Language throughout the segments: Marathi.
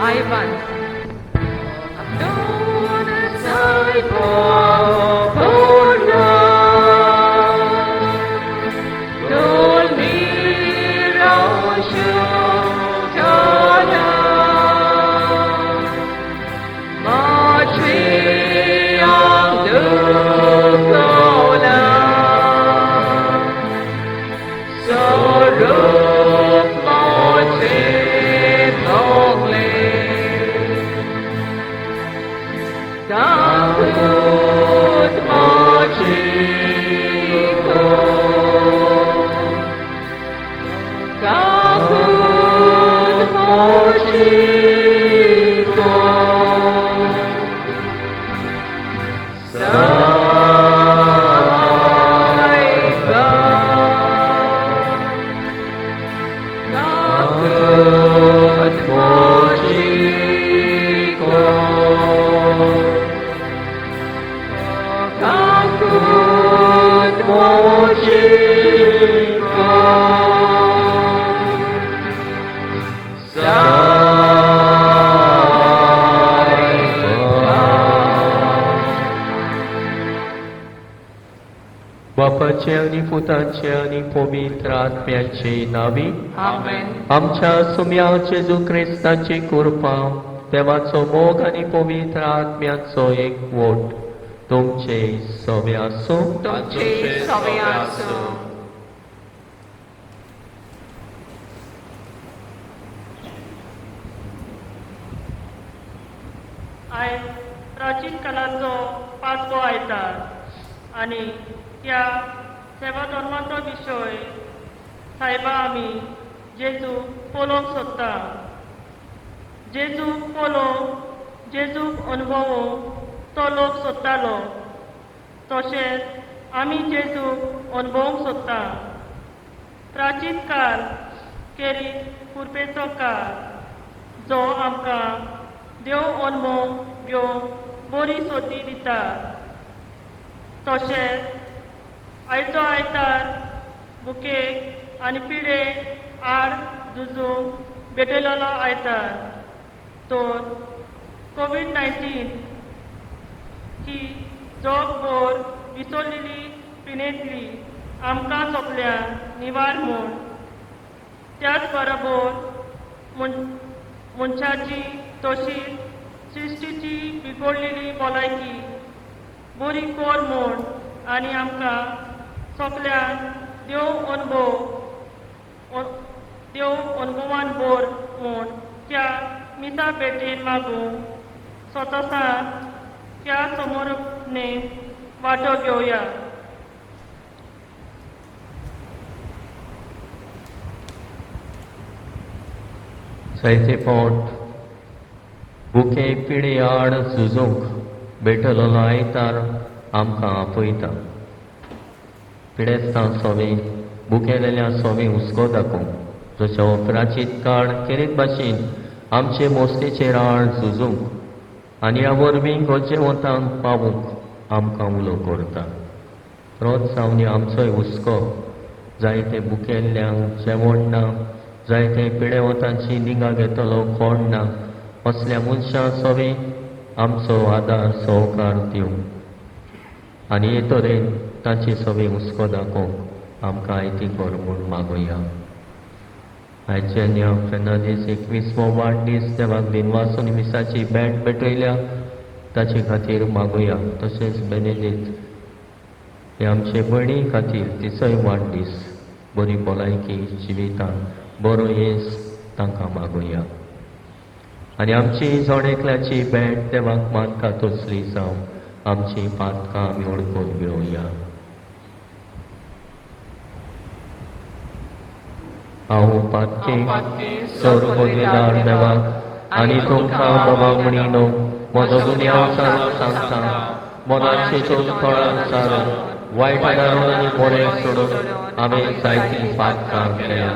Ivan. बापाचे आणि पुताचे आणि पवित्र आत्म्याचे नावी Amen. आमच्या सुम्या जेजू ख्रिस्ताची कृपा देवाचो मोग आणि पवित्र आत्म्याचो एकवट तुमचे सवे आसूं. तुमचे सवे आसूं. आयज प्राचीन काळाचो पांचवो आयतार आनी त्या सेवा धर्माचो विशय सायबा आमी जेजूक पळोवंक सोदता. जेजूक पळोवंक जेजूक अनुभवूंक तो लोक सोदतालो तशेंच आमी जेजूक अनुभवूंक सोदता. प्राचीन काळ खेरीत कुरपेचो काळ जो आमकां देव अनुभव घेवंक बरी सोदी दिता. तशेंच आयचो आयतार बुकेक आनी पिडे आड झुजूंक भेटयलेलो आयतार. तर कोवीड-19 ही जगभर विसरलेली पिणेंतली आमकां सोगल्यांक निवार म्हूण त्याच बरोबर मनशाची तशीच सृश्टीची बिगडलेली भलायकी बरी कोर म्हूण आनी आमकां सगल्यांक देव अनुभवान भर म्हूण त्या मिसा भेटेन मागूंक स्वतासान त्या समोरपणेक वांटो घेवया. जायते फावट बुके पिडे आड झुजूंक भेटलेलो आयतार आमकां आपयता. पिडेस्तां सोवे बुकेलेल्या सोवे हुस्को दाखोवंक जशो प्राचीन काळ खेरीत भाशेन आमचे मोस्तेचेर आड झुजूंक आनी ह्या वरवीं गोंयचे वतांक पावूंक आमकां उलो करता. रोज सावनी आमचोय हुस्को जायते बुकेल्ल्यांक जेवण ना, जायते पिडे वतांची निगा घेतलो कोण ना असल्या मनशां सोवे आमचो आदार सहकार दिवंक आनी हे तरेन तांचे सोवे हुस्को दाखोवंक आमकां आयती कर म्हूण मागुया. आयचे न्या फेर्नांदीस 21वो वाडदीस देवाक दिनवासो निमिसाची भेट भेटयल्या ताचे खातीर मागुया. तशेंच बेनेदीत हे आमचे भयणी खातीर तिचोय वाडदीस बरी भलायकी जिवितान बरो येस तांकां मागुया. आनी आमची जोडेकल्याची भेट देवाक मानका तसली जावं आमची पातकां आमी ओळखून घेवया. हांव पातके स्वर्गोद्गार देवाक आनी तुमकां बाबा म्हणिनो म्हजो दुनिया सांगता मोनाचे थोडां सारून वायट दारून आनी बरें सोडून हांवें जायतीं पातकां केल्या.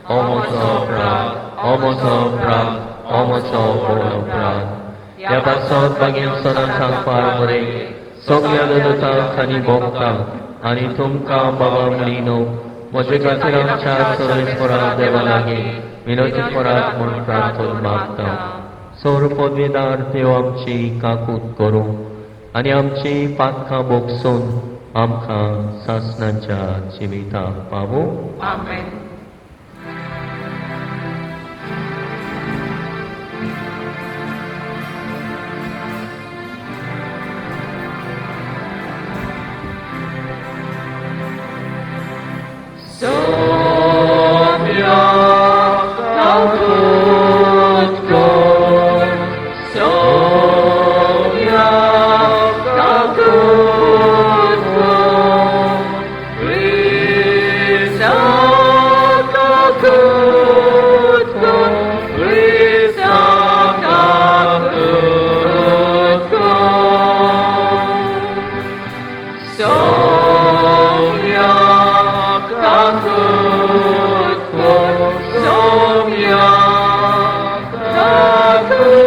हो म्हजो अपराध, हो म्हजो अपराध, हो म्हजो व्हड अपराध. ह्या पासत बागेन सदां सांगपार बरें सगळ्या दोतोरांक आनी भोगतांक आनी तुमकां बाबा म्हणिनो म्हजे खातीर आमच्या सर्वेस्परा देवा लागीं विनोती करात म्हूण प्रार्थना मागता. सौर पदवीदार देव आमची काकूट करूं आनी आमची पातकां बोगसून आमकां सासणाच्या जिविताक पावूं. Amen. Sophia, Calcut, Sophia, Calcut, Risa, Calcut, Risa, Calcut, Sophia, Calcut, Sophia, Calcut.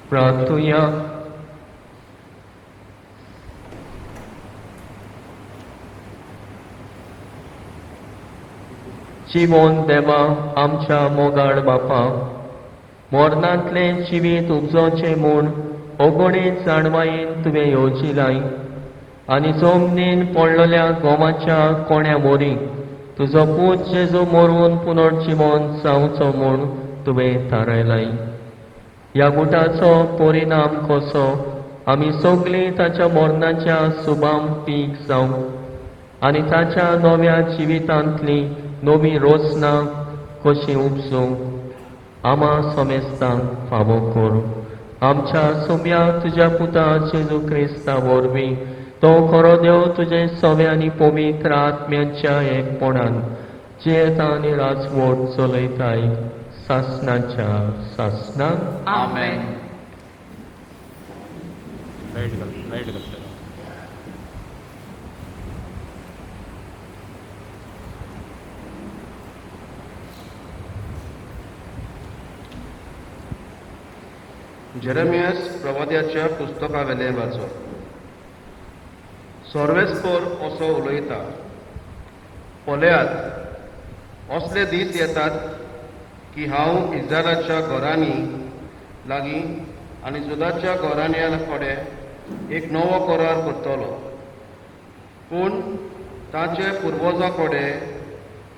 प्रार्थुया. जीवन देवा आमच्या मोगाळ बापा, मोरणांतले जिवीत उपजोवचे म्हूण ओगोणीत जाणवायेन तुवें येवजिलाय आनी जमनीन पडलेल्या गोमाच्या कोण्या मोरी तुजो पूत जेजू मोरून पुनर्जीवन जावचो म्हूण तुवें थारायलाय. ह्या गुटाचो परिणाम कसो आमी सगळीं ताच्या मोरणाच्या सुबाम पीक जावं आनी ताच्या नव्या जिवितांतली नवी रोसनां कशीं उपसूंक आमा समेस्तांक फावो कर. आमच्या सोम्या तुज्या पुता जेजू क्रिस्ता वरवीं तो खरो देव तुजे सवे आनी पवित्र आत्म्याच्या एकपणान जियेता आनी राजवट चलयताय सासणाच्या सासणाक. Amen. जेरेमियास प्रवाद्याच्या पुस्तका वेले वाचो. सर्वेस्पर असो उलयता, पळयात असले दीस येतात की हांव इस्रायलाच्या घरांनी लागीं आनी जुदाच्या घराण्या कडेन एक नवो करार करतलो. पूण ताचे पुर्वजां कडेन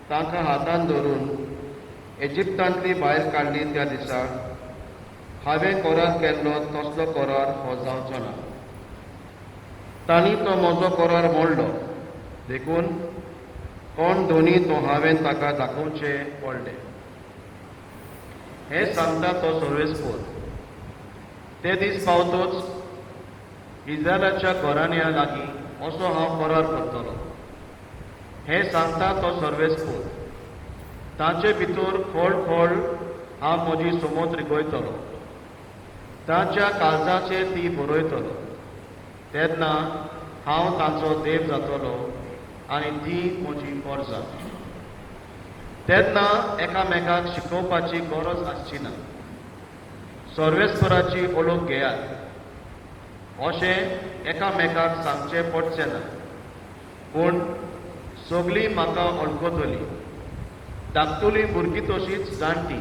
तांकां हातान धरून इजिप्तांतली भायर काडली त्या दिसा हांवें करार केल्लो तसलो करार हो जावचो ना. तांणी तो म्हजो करार मोडलो, देखून कोण दोनी तो हांवें ताका दाखोवचें पडलें. हें सांगता तो सर्वेस्पर. ते दीस पावतोच इस्रायलाच्या घराण्या लागीं असो हांव करार करतलो. हें सांगता तो सर्वेस्पर. तांचे भितर खोल खोल हांव म्हजी समज रिगोयतलो. तांच्या काळजाचेर ती बरयतलो. तेन्ना हांव तांचो देव जातलो आनी ती म्हजी परजा. तेन्ना एकामेकाक शिकोवपाची गरज आसची ना. सर्वेस्पराची ओळख घेयात अशें एकामेकाक सांगचें पडचें ना. पूण सगळीं म्हाका वळखतलीं, धाकटुलीं भुरगीं तशींच जाणटी.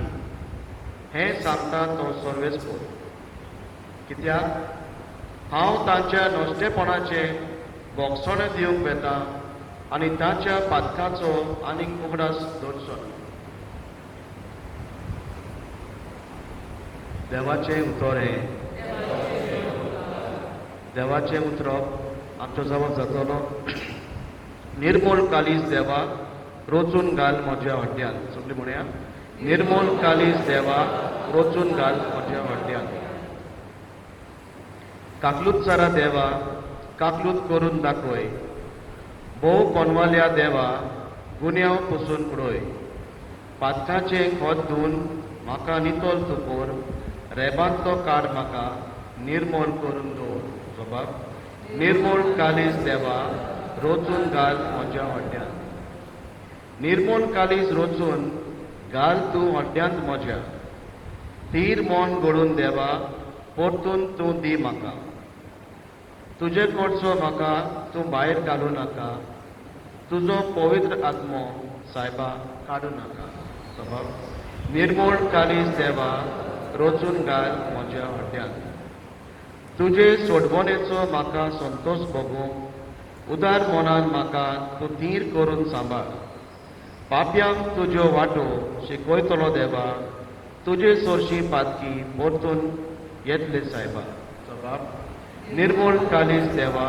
हें सांगता तो सर्वेस्पर. कित्याक हांव तांच्या नश्टेपणाचे भोगसणे दिवंक वेता आनी तांच्या पातकाचो आनीक उगडास दवरचो ना. देवाचें उतर हें. देवाचें उतरप आमचो जबाब जातलो. निर्मूल कालीज देवा रोचून घाल म्हज्या हड्ड्यांत. सगळीं म्हणया, निर्मूल कालीज देवा रोचून घाल म्हज्या हड्ड्यांत. काकलूतचारा देवा काकलूत करून दाखय. भोव कोनवाल्या देवा गुन्यांव पुसून उडय. पातकाचें खोत धुवन म्हाका नितोल तुकोर. रेबांतलो काड म्हाका निर्मूल करून दवर. जबाब, निर्मूल कालीज देवा रोचून घाल म्हज्या हड्ड्यांत. निर्मूल कालीज रोचून घाल तूं हड्ड्यांत म्हज्या. तीर मोन घडून देवा परतून तूं दी म्हाका. तुजे कडचो म्हाका तूं भायर घालूं नाका. तुजो पवित्र आत्मो सायबा काडू नाका. निर्मूळ कालीज देवा रोचून घाल म्हज्या हड्ड्यांत. तुजे सोडवणेचो म्हाका संतोश भोगूंक उदार मनान म्हाका तूं धीर करून सांबाळ. पाप्यांक तुज्यो वाटो शिकयतलो देवा, तुजे सोरशी पातकी परतून येतले सायबा. निर्मूळ कालीज देवा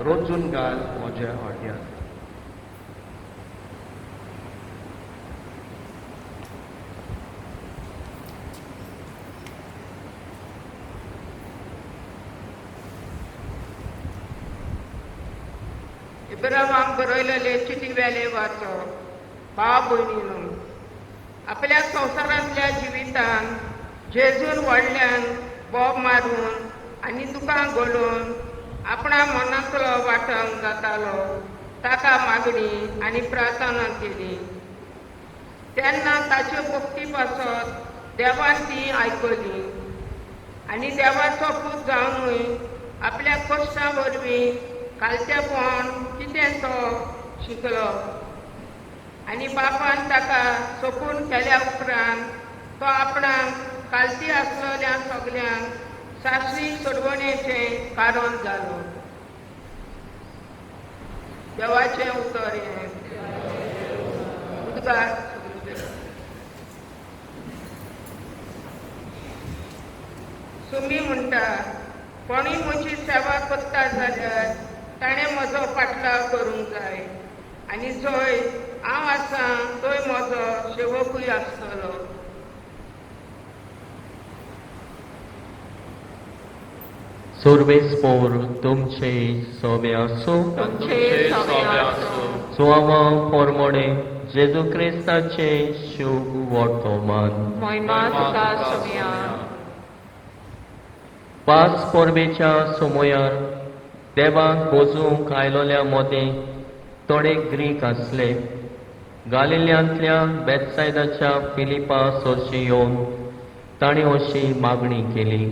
रोचून घाल म्हज्या हड्ड्यांत. इब्राहिमाक बरयलेले चिटी वेले वाचो. भाव भयणीनो, आपल्या संवसारांतल्या जिवितान जेजून व्हडल्यान बोब मारून आनी दुकां घोलून आपणा मनांतलो वाटंक जातालो ताका मागणी आनी प्रार्थना केली. तेन्ना ताच्यो भक्ती पासत देवान ती आयकली आनी देवाचो पूत जावनूय आपल्या कश्टां वरवीं कालचेपण कितें तो शिकलो आनी बापान ताका सोपून केल्या उपरांत तो आपणाक कालती आसलेल्या सगल्यांक सासरी सोडवणेचें कारण जालो. देवाचें उतर हें. उदकार सुमी म्हणटा, कोणूय म्हजी सेवा करता जाल्यार ताणें म्हजो फाटलाव करूंक जाय आनी जंय हांव आसां थंय म्हजो सेवकूय आसतलो. Survespor तुमचे सोबे आसूं. तुमचे सोबे आसूं. सुवावा पोरमोडे जेजू क्रिस्ताचे शुभ वर्तमान. महिमा तुका सोबया. पास पोरबेच्या सुमयार देवाक बोजूंक आयलोल्या मदें थोडे ग्रीक आसले. गालिल्यांतल्या बेतसायदाच्या फिलिपा सोरशी येवन ताणें अशी मागणी केली,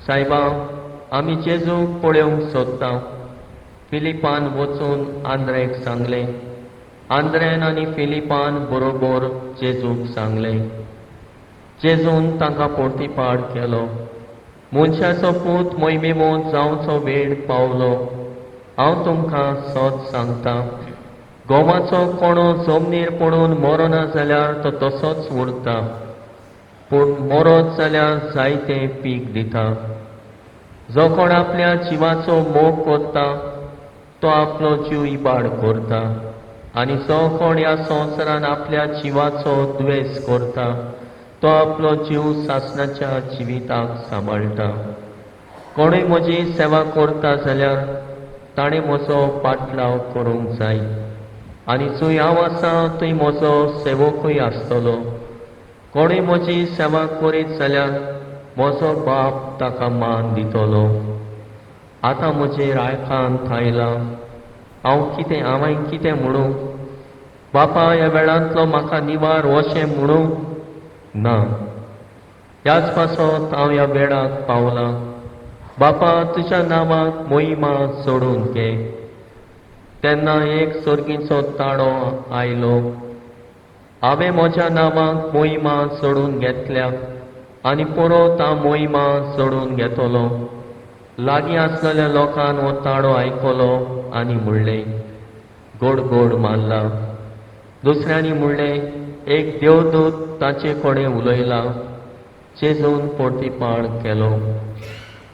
सायबा, आमी जेजूक पळोवंक सोदता. फिलिपान वचून आंद्रेक सांगलें. आंद्रेन आनी फिलिपान बरोबर जेजूक सांगलें. जेजून तांकां पोर्तिपाड केलो. मनशाचो पूत मोहिमेमोत जावचो वेळ पावलो. हांव तुमकां सोद सांगता, गोवाचो कोणो जमनीर पडून मरोना जाल्यार तो तसोच उरता, पूण मरत जाल्यार जायते पीक दिता. जो कोण आपल्या जिवाचो मोग करता तो आपलो जीव इबाड करता, आनी जो कोण ह्या संवसारान आपल्या जिवाचो द्वेस करता तो आपलो जीव सासणाच्या जिविताक सांबाळटा. कोणूय म्हजी सेवा करता जाल्यार ताणें म्हजो पाटलाव करूंक जाय, आनी जंय हांव आसां थंय म्हजो सेवकूय आसतलो. कोणूय म्हजी सेवा करीत जाल्यार म्हजो बाप ताका मान दितलो. आतां म्हजेर आयकांत आयलां. हांवें कितें म्हणूं? बापा, ह्या वेळांतलो म्हाका निवार अशें म्हणूं ना. ह्याच पासत हांव ह्या वेळाक पावलां. बापा, तुज्या नांवाक मोहिमा सोडून घे. तेन्ना एक सर्गीचो ताळो आयलो. हांवें म्हज्या नांवाक मोहिमा सोडून घेतल्या आनी परत हांव मोहिमा सोडून घेतलो. लागीं आसलेल्या लोकान हो ताळो आयकलो आनी म्हणलें, गोड गोड मारला. दुसऱ्यांनी म्हणलें, एक देवदूत ताचे कडेन उलयला. जेजून पोर्तिपाड केलो.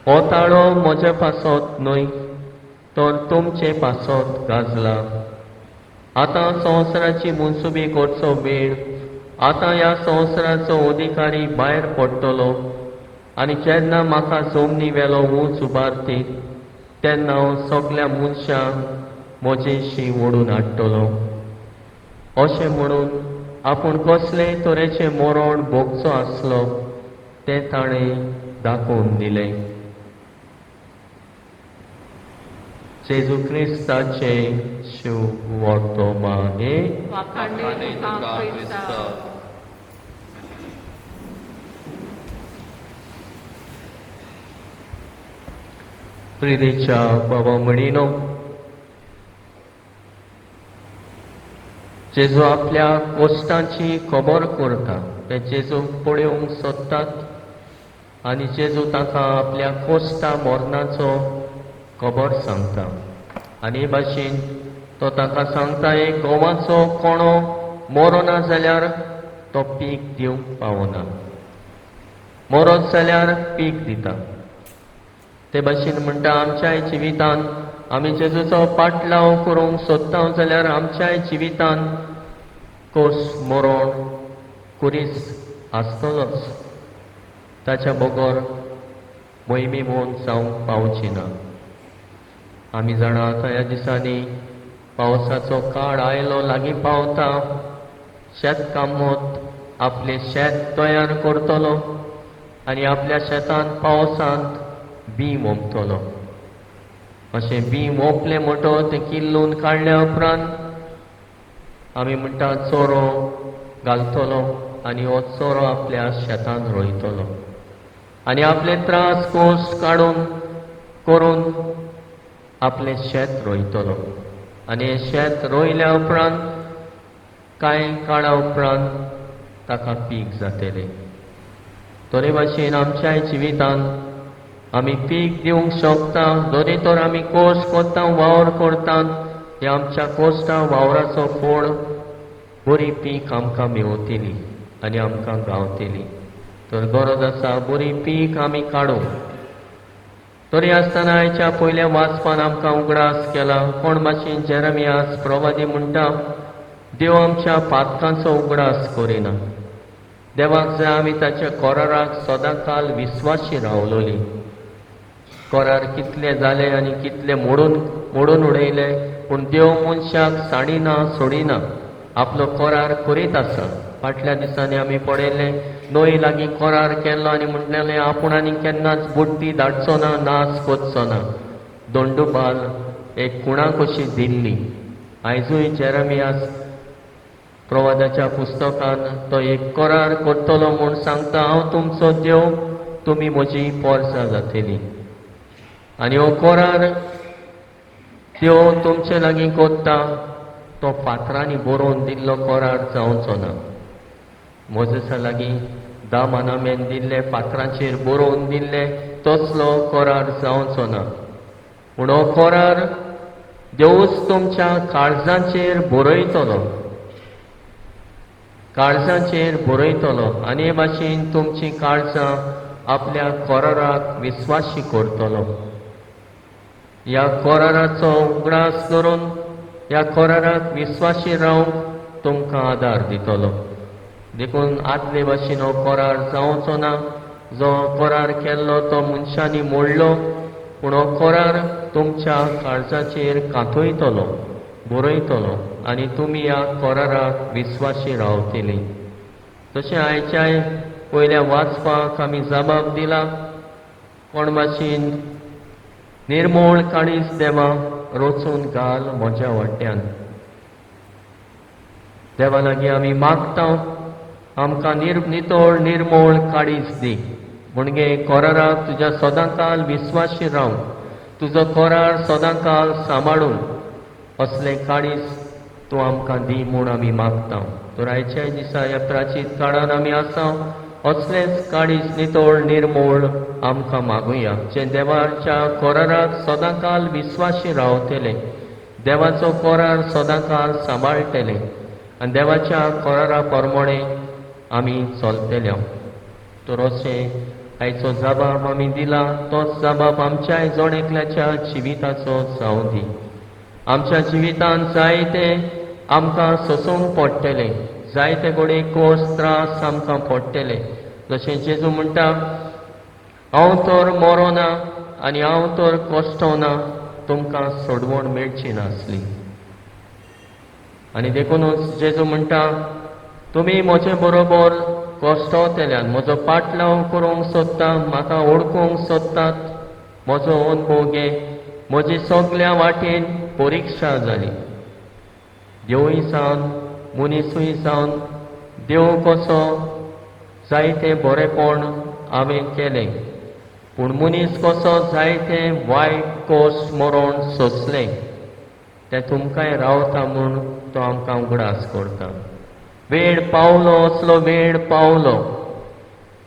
हो ताळो म्हजे पासत न्हय, तर तुमचे पासत गाजला. आतां संवसाराची मुनसुबी करचो वेळ. आतां ह्या संवसाराचो अधिकारी भायर पडटलो आनी जेन्ना म्हाका जमनी वेलो उंच उबारती तेन्ना हांव सगल्या मनशांक म्हजेशी ओडून हाडटलो. अशें म्हणून आपूण कसलेय तरेचें मरण भोगचो आसलो तें ताणें दाखोवन दिलें. जेजू क्रिस्ताचे शुभ वर्तमान. वाखाणले तुका क्रिस्ता. प्रिदेच्या बाबा म्हणिनो, जेजू आपल्या कोश्टांची खबर करता ते जेजू पळोवंक सोदतात आनी जेजू ताका आपल्या कोश्टा मरणाचो खबर सांगता आनी हे भाशेन तो ताका सांगता एक गोवाचो कोणो मरो ना जाल्यार तो पीक दिवंक पावना, मरत जाल्यार पीक दिता. ते भाशेन म्हणटा आमच्याय जिवितान आमी जेजूचो पाटलाव करूंक सोदता जाल्यार आमच्याय जिवितान कोस मरण कुरीस आसतलोच, ताच्या बगर मोहिमे मोहन जावंक पावची ना. आमी जाणा आतां ह्या दिसांनी पावसाचो काळ आयलो लागीं पावता, शेत कामत आपले शेत तयार करतलो आनी आपल्या शेतांत पावसांत बी मोपतलो. अशें बी मोपलें म्हणटो तें किल्लून काडल्या उपरांत आमी म्हणटा चोरो घालतलो आनी हो चोरो आपल्या शेतांत रोयतलो आनी आपले त्रास कोश्ट काडून करून आपलें शेत रोयतलो आनी हें शेत रोयल्या उपरांत कांय काळा उपरांत ताका पीक जातलें. तरे भाशेन आमच्याय जिवितान आमी पीक दिवंक शकता जरी तर आमी कोश्ट कोत्ता वावर करतात, हे आमच्या कोश्टा वावराचो फळ बरी पीक आमकां मेवतली आनी आमकां गावतली. तर गरज आसा बरी पीक आमी काडूंक. तरी आसतना आयच्या पयल्या वाचपान आमकां उगडास केला कोण भाशेन जेरेमियास प्रवादी म्हणटा देव आमच्या पातकांचो उगडास करिना. देवाक जाय आमी ताच्या कोराराक सदांकाल विस्वाशी रावलोली. कोरार कितले जाले आनी कितले मोडून उडयले पूण देव मनशाक साडिना सोडिना, आपलो कोरार करीत आसा. फाटल्या दिसांनी आमी पळयलें नोय लागीं कोरार केल्लो आनी म्हणलेलें आपूण आनी केन्नाच बुड्डी धाडचो ना, नास कोचचो ना. दोंडुबाल एक कुणा कशी दिल्ली. आयजूय जेरेमियास प्रवादाच्या पुस्तकान तो एक कोरार करतलो म्हूण सांगता हांव तुमचो देव, तुमी म्हजी पोरसां जातली. आनी हो कोरार देव तुमचे लागीं कोत्ता तो फातरांनी बरोवन दिल्लो कोरार जावचो ना. मोजेसा लागीं 10 मानामेंत दिल्ले फातरांचेर बरोवन दिल्ले तसलो कोरार जावचो ना. पूण हो कोरार देवूच तुमच्या काळजांचेर बरयतलो, काळजांचेर बरयतलो आनी हे भाशेन तुमची काळजां आपल्या कोराराक विस्वाशी करतलो. ह्या कोराराचो उगडास करून ह्या कोराराक विस्वाशी रावंक तुमकां आदार दितलो. देखून आदले भाशेन हो कोरार जावचो ना. जो कोरार केल्लो तो मनशांनी मोडलो, पूण हो कोरार तुमच्या काळजाचेर कांतयतलो, बरयतलो आनी तुमी ह्या कोराराक विस्वाशी रावतली. तशें आयच्याय पयल्या वाचपाक आमी जबाब दिला कोण भाशेन निर्मळ काळीज देवा रोचून घाल म्हज्या वाट्यान. देवा लागीं आमी मागता आमकां नितळ निर्मळ काळीज दी. म्हणजे कोराराक तुज्या सदांकाल विस्वाशी रावंक, तुजो कोरार सदांकाल सांबाळून असलें काळीज तूं आमकां दी म्हूण आमी मागता. तर आयच्याय दिसा ह्या प्राचीन काळान आमी आसा असलेंच काळीज नितळ निर्मळ आमकां मागुया, जे देवाच्या कोराराक सदांकाल विस्वाशी रावतले, देवाचो कोरार सदांकाल सांबाळटले आनी देवाच्या कोरारा प्रमाणे आमी चलतले. तर अशें आयचो जबाब आमी दिला तोच जबाब आमच्याय जण एकल्याच्या जिविताचो जावं दी. आमच्या जिवितान जायते आमकां सोसूंक पडटले, जायते घोडे कोस त्रास आमकां पडटले. जशें जेजू म्हणटा हांव तर मरो ना आनी हांव तर कोश्टो ना, तुमकां सोडवण मेळची नासली. आनी देखूनच जेजू म्हणटा तुमी म्हजे बरोबर कोश्टवतल्यान म्हजो पाटलाव करूंक सोदता, म्हाका ओळखूंक सोदतात, म्हजो अनुभव घे. म्हजी सगळ्या वाटेन परिक्षा जाली. देवूय जावन मनीसूय जावन देव कसो जायते बरेपण हांवें केलें, पूण मनीस कसो जायते वायट कोश्ट मरण सोंसलें. ते तुमकांय रावता म्हूण तो आमकां उगडास करता. वेळ पावलो, असलो वेळ पावलो,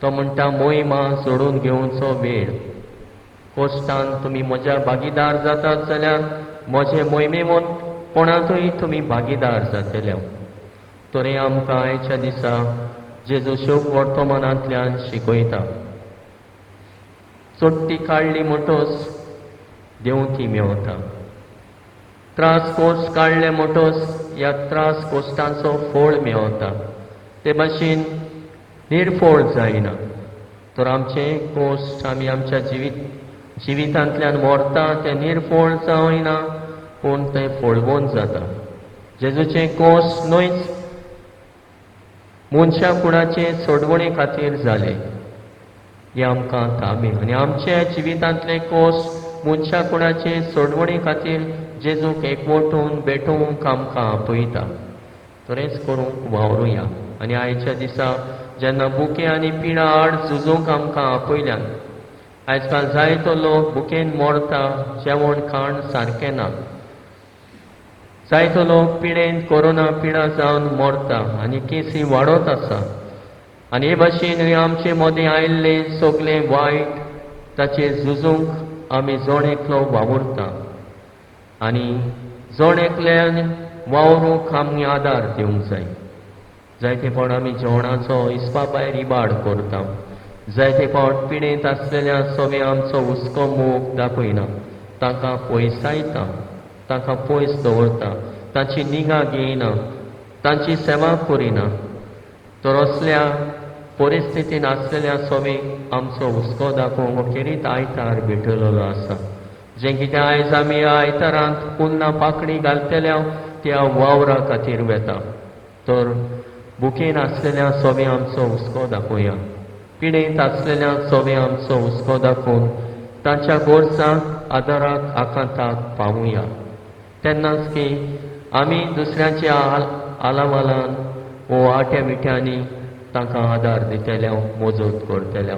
तो म्हणटा मोहिमा सोडून घेवचो वेळ. कोश्टान तुमी म्हज्या भागीदार जातात जाल्यार म्हजे मोहिमेपणांतूय तुमी भागीदार जातले. तोरे आमकां आयच्या दिसा जेजू शोक वर्तमानांतल्यान शिकयता. चोट्टी काडली म्हणटोच देंवती मेवता. त्रास कोश्ट काडले म्हणटोच ह्या त्रास कोश्टांचो फळ मेवता. ते भाशेन निर्फळ जायना. तर आमचे कोश्ट आमी आमच्या जिवितांतल्यान व्हरता ते निर्फळ जावयना, पूण ते फळवून जाता. जेजूचे कोश्ट न्हयच मनशा कुणाचे सोडवणे खातीर जाले, हे आमकां ताबे. आनी आमच्या जिवितांतले कोश्ट मनशा कुणाचे सोडवणे खातीर जेजूक एकवटून भेटूंक आमकां आपयता. तरेच करूंक वावरुया. आनी आयच्या दिसा जेन्ना बुके आनी पिडा आड झुजूंक आमकां आपयल्यान, आयजकाल जायतो लोक बुकेन मरता, जेवण खाण सारकें ना. जायतो लोक पिडेन कोरोना पिडा जावन मरता आनी केसी वाडत आसा. आनी हे भाशेन आमचे मदें आयिल्ले सगळे वायट ताचेर झुजूंक आमी जण एकलो वावुरता. आनी जण एकल्यान वावरूंक आमी आदार दिवंक जाय. जायते फावट आमी जेवणाचो हिसपा भायर इबाड करता. जायते फावट पिडेंत आसलेल्या सगळे आमचो हुस्को मोग दाखयना, तांकां पयसायता, तांकां पयस दवरता, तांची निगा घेयना, तांची सेवा करिना. तर असल्या परिस्थितीन आसलेल्या सगळे आमचो हुस्को दाखोवंक अखेरीत आयतार भेटलेलो आसा. जें कितें आयज आमी आयतारांत पुन्हा पाकडी घालतल्या त्या वावरा खातीर वेता. तर बुकेन आसलेल्या सगळे आमचो हुस्को दाखोवया. पिडेंत आसलेल्या सगळे आमचो हुस्को दाखोवन तांच्या गोरजांक आदाराक आकांताक पावुया. तेन्नाच की आमी दुसऱ्यांच्या आलावालान वो आट्या मिठ्यांनी तांकां आदार दितल्या, मजत करतल्या.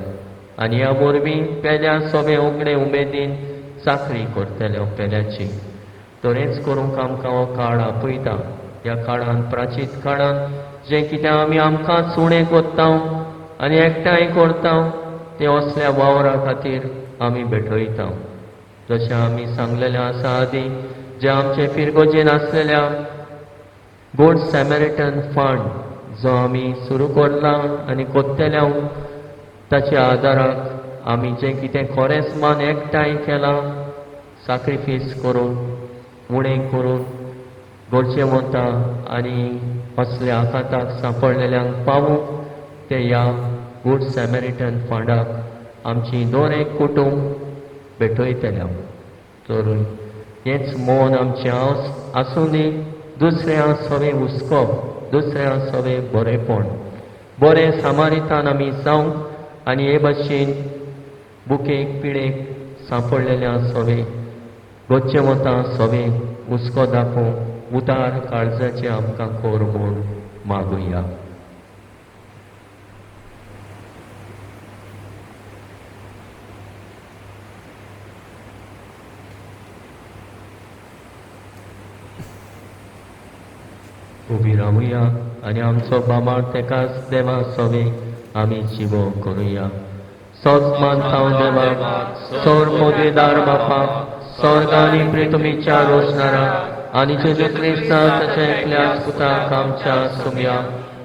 आनी ह्या वरवीं पेल्या सगळे उगडे उमेदीन चाकरी करतल्या पेल्याची. तरेच करूंक आमकां हो काळ आपयता. ह्या काळान प्राचीत काळान जें कितें आमी आमकांच उणें कोत्ता आनी एकठांय करता, तें असल्या वावरा खातीर आमी भेटयता. जशें आमी सांगलेलें आसा आदीं, जे आमचे फिरगोजेन आसलेल्या गूड सॅमरिटन फंड जो आमी सुरू करला आनी कोत्तेल्या, ताच्या आदाराक आमी जें कितें खरेंच मान एकठांय केलां, सॅक्रिफीस करून उणें करून गरजें वता आनी असल्या आकांताक सांपडलेल्यांक पावूंक ते ह्या गूड सॅमरिटन फंडाक आमची दर एक कुटुंब भेटयतल्या. तर हेच मोन आमचें आसूनी दुसऱ्या सगळे हुस्को, दुसऱ्या सगळे बरेपण, बरे सामारितान आमी जावंक आनी हे भाशेन बुकेक पिडेक सांपडलेल्या सगळे गरजें वता सगळे हुस्को दाखोवंक उदार काळजाचे आमकां कोर म्हूण मागुया. उबी रावुया आनी आमचो बामाळ तेकाच देवा सवे आमी जिवो करुया. सोजमान थाव देवा, सोर मोदेदार बापा, स्वर्गानी प्रितुमीच्या रोशनारा आनी जेजू क्रिस्ता ताच्या एकल्याच पुताक आमच्या सुमया,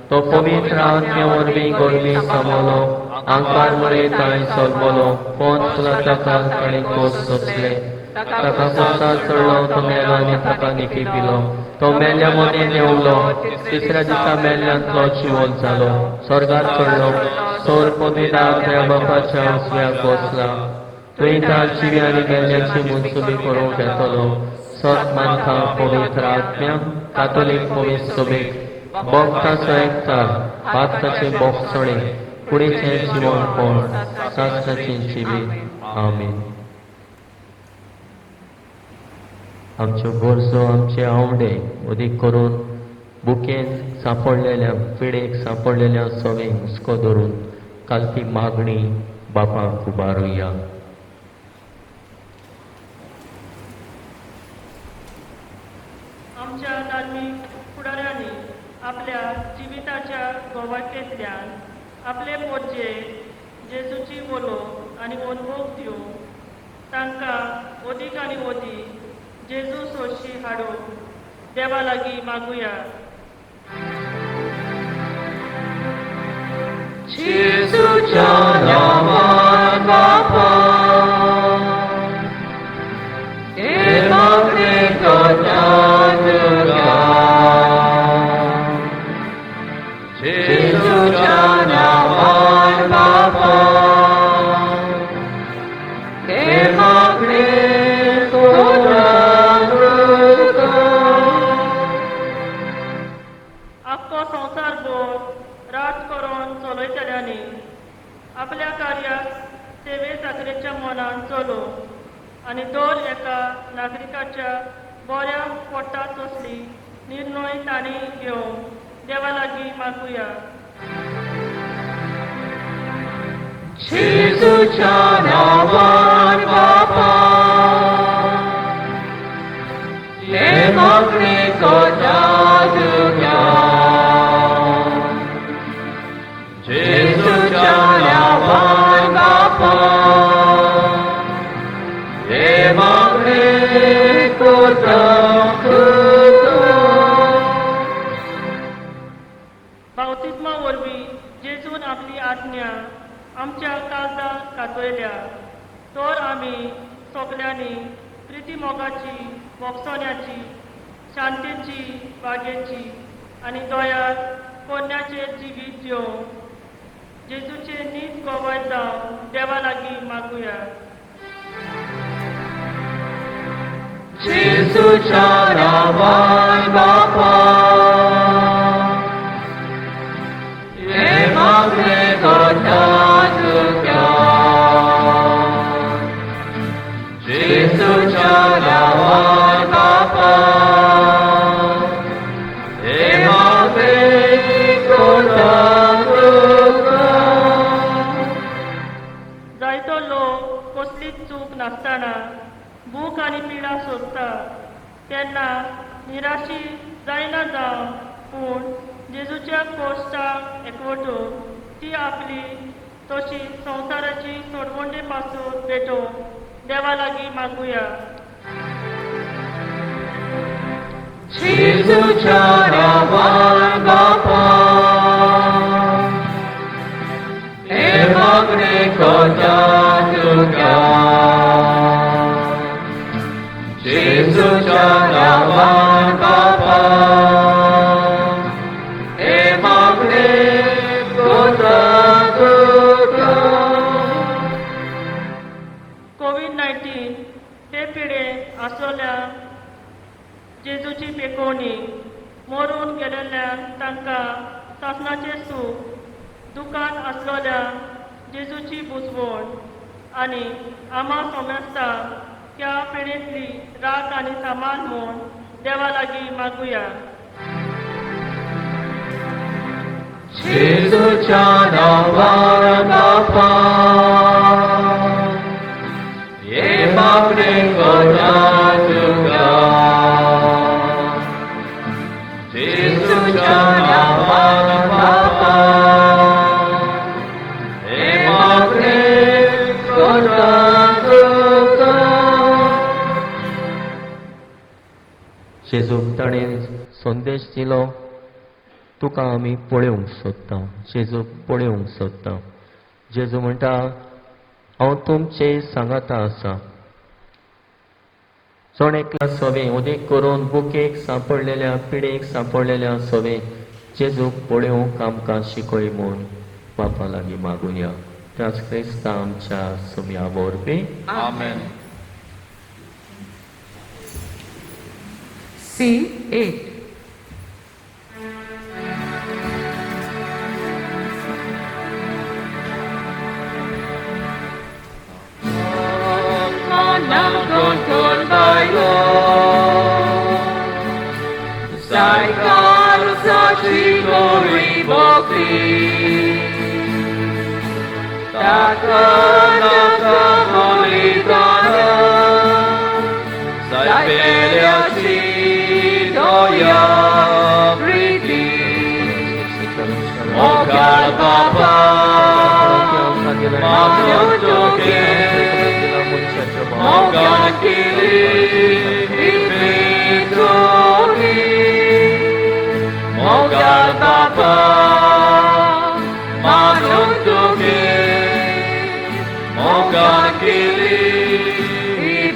तो पवित्र आत्म्या वरवीं गोरवी सामोलो, आंकार मरेताय सोलमोलो, पोंत पिलाताका ताणें कोस सोंसले, ताका कोसा चडलो, तो मेलो आनी ताका निकी पिलो, तो मेल्ल्या मदीं देंवलो, तिसऱ्या दिसा मेल्ल्यांतलो जिवंत जालो, स्वर्गांत चडलो, सोर पवित्र त्या बापाच्या उजव्याक बसला, तुवें ताक जिवी आनी मेल्ल्यांची मुनसुबी करूंक येतलो. सत्मानता पवित्र आत्म्या कातोलीक पवित्र सभेक भक्तांचो एकठार, पातकाचे बोगसणे, कुडीचें जिवणपण, सासणाची जिवीत. आमीन. आमच्यो गरजो आमचे आवडे अदीक करून बुकेन सांपडलेल्या पिडेक सांपडलेल्या सवेक हुस्को धरून कालपी मागणी बापाक उबारुया. आपल्या जिविताच्या गोवाटेंतल्यान आपले पोरजे जेजूची वोलो आनी अनुभव दिवं तांकां ओदीक आनी ओदीक जेजू सोशी हाडून देवा लागीं मागुया. जेजूच्या नांवान बापा हे मागणे कोणाक तुका. जेजूच्या नांवान बापा हे मागणे कोणाक तुका. आख्खो संवसार भोव रात करून चलयतल्यांनी आपल्या कार्याक सेवे चाकरेच्या मनान चलोवंक आनी दर एका नागरिकाच्या बऱ्या पोटात असली निर्णय तांणी घेवंक देवा लागीं मागुया. जेजूच्या नांवान बापा हे मागणे कोणाक तुका. जेजूच्या नांवान बापा हे मागणे कोणाक तुका. बावतिस्मा वरवीं जेजून आपली आज्ञा आमच्या काळजाक कातयल्या तर आमी सगल्यांनी प्रिती मोगाची वखसोन्याची शांतेची बागेची आनी दोयार कोन्याचेर जिवीत दिवंक जेजूचे नीत गोवाय जावन देवा लागीं मागुया. जेजूच्या नांवान बापा हे मागणे कोणाक तुका. जेजूच्या नांवान बापा हे मागणे कोणाक तुका. जायतो लोक कसलीच चूक नासतना भूक आनी पिडा सोदता तेन्ना निराशी जायना जावं पूण जेजूच्या कोश्टाक एकवटून ती आपली तशी संवसाराची सोडवंडे पासून भेटोवंक देवा लागीं मागुया. जेजूच्या नांवान बापा हे मागणे कोणाक तुका. जेजूच्या नांवान बापा हे मागणे कोणाक तुका. कोविड-19 हे पिडेंत आसलेल्या जेजूची पेकोवणी मरून गेलेल्यांक तांकां सासणाचें सूख दुकान आसलेल्या जेजूची बुजवण आनी आमा सोमेस्ता त्या पिडेंतली राख आनी सामान म्हूण देवा लागीं मागुया. जेजूच्या नांवान बापा हे मागणे कोणाक तुका. जेजूच्या नांवान बापा हे मागणे कोणाक तुका. जेजूक ताणें संदेश दिलो तुका आमी पळोवंक सोदता. जेजूक पळोवंक सोदता. जेजू म्हणटा हांव तुमचे सांगाता आसा. चोण एकल्या सोबे उदीक करून बुकेक सांपडलेल्या पिडेक सांपडलेल्या सोबे जेजूक पळोवंक आमकां शिकय म्हूण बापा लागीं मागुया. त्याच क्रिस्ता आमच्या सुम्या वरवीं आमेन. Scene 8. Sai caro glory bokti Takana kaholitana Sai peleaci doya priti मोगाळ बापा मागण्यो जोगे मोगाळ केली बेजोरी मोगाळ बापा मागण्यो जोगे मोगाळ केली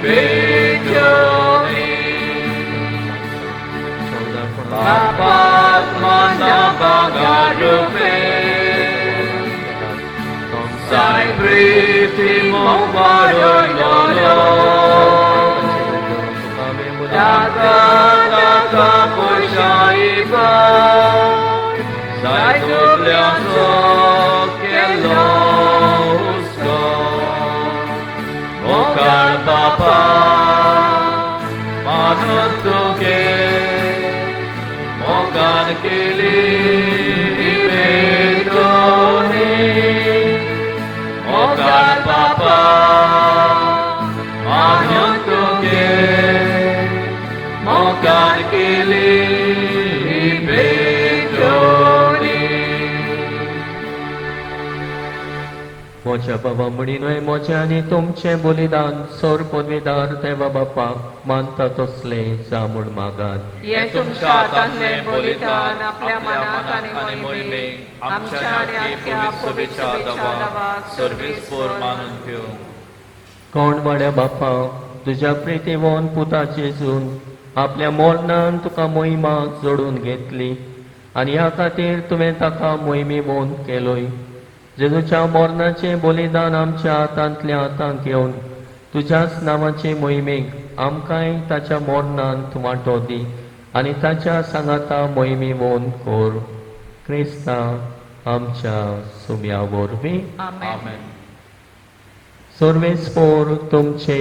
बेजोरी Bapak menambahkan Sai beriti membadoy-doyo Daga-daga persyaiban Sai tubliaso kelohusko Mokar Bapa manutuke Mogan kili bedoni Mogan Bapa manutuke Mogan kili bedoni मोच्या बाबा म्हणीनय मोचे आनी तुमचे बलिदान सोर पदवीदार देवा बापाक मानता तसले जामून मागात हे तुमच्या हातांतले बलिदान आपल्या मनात आनी मोहिमेक आमच्या आनी आख्या पवित्र देवाक सर्वेस्पर मानून घेवं कोण वाड्या बापा तुज्या प्रितीवोन पुता जेजून आपल्या मोरणान तुका मोहिमा जोडून घेतली आनी ह्या खातीर तुवें ताका मोहिमेवोन केलोय जेजूच्या मोरणाचे बलिदान आमच्या हातांतल्या हातांत घेवन तुज्याच नांवाचे मोहिमेक आमकांय ताच्या मोरणान वांटो दी आनी ताच्या सांगाता मोहिमेवोन कोर क्रिस्ता आमच्या सुम्या वरवीं आमेन सर्वेस्पोर तुमचे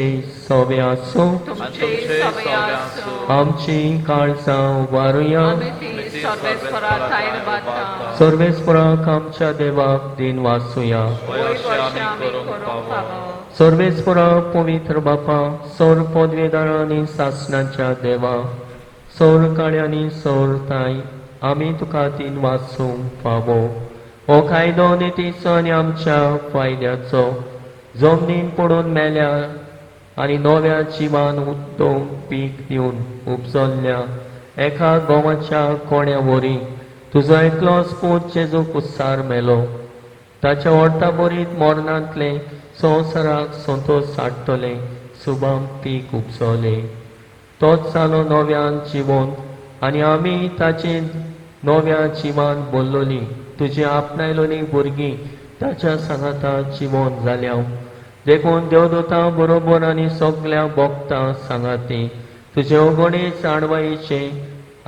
सवे आसूं तुमचे सवे आसूं आमची काळजां वारुया आमी ती सर्वेस्परा थायन बाता सर्वेस्पराक आमच्या देवाक दिन वाचुया वर्षा आमी करूंक पावो सर्वेस्परा पवित्र बापा सोर पदवीदार आनी सासणाच्या देवा सोर काळ्यांनी सोर ताई आमी तुका दिन वाचूंक फावो हो कायदो नितीचो आनी आमच्या फायद्याचो जमनीन पडून मेल्या आनी नव्या जिवान उत्तम पीक दिवन उपजल्ल्या एका गोवाच्या कोण्या वरी तुजो एकलोच पूत जेजू कुस्सार मेलो ताच्या ओर्ता बरीत मोरणांतले संवसाराक संतोश साडटले सुबाम पीक उपजले तोच जालो नव्यान जिवन आनी आमी ताचे नव्या जिवान बोल्लोली तुजी आपणायलोली भुरगीं ताच्या सांगाता जिवन जाल्या देखून देवदूतां बरोबर आनी सगळ्या भक्तां सांगाती तुजे ओगणे जाणवायेचे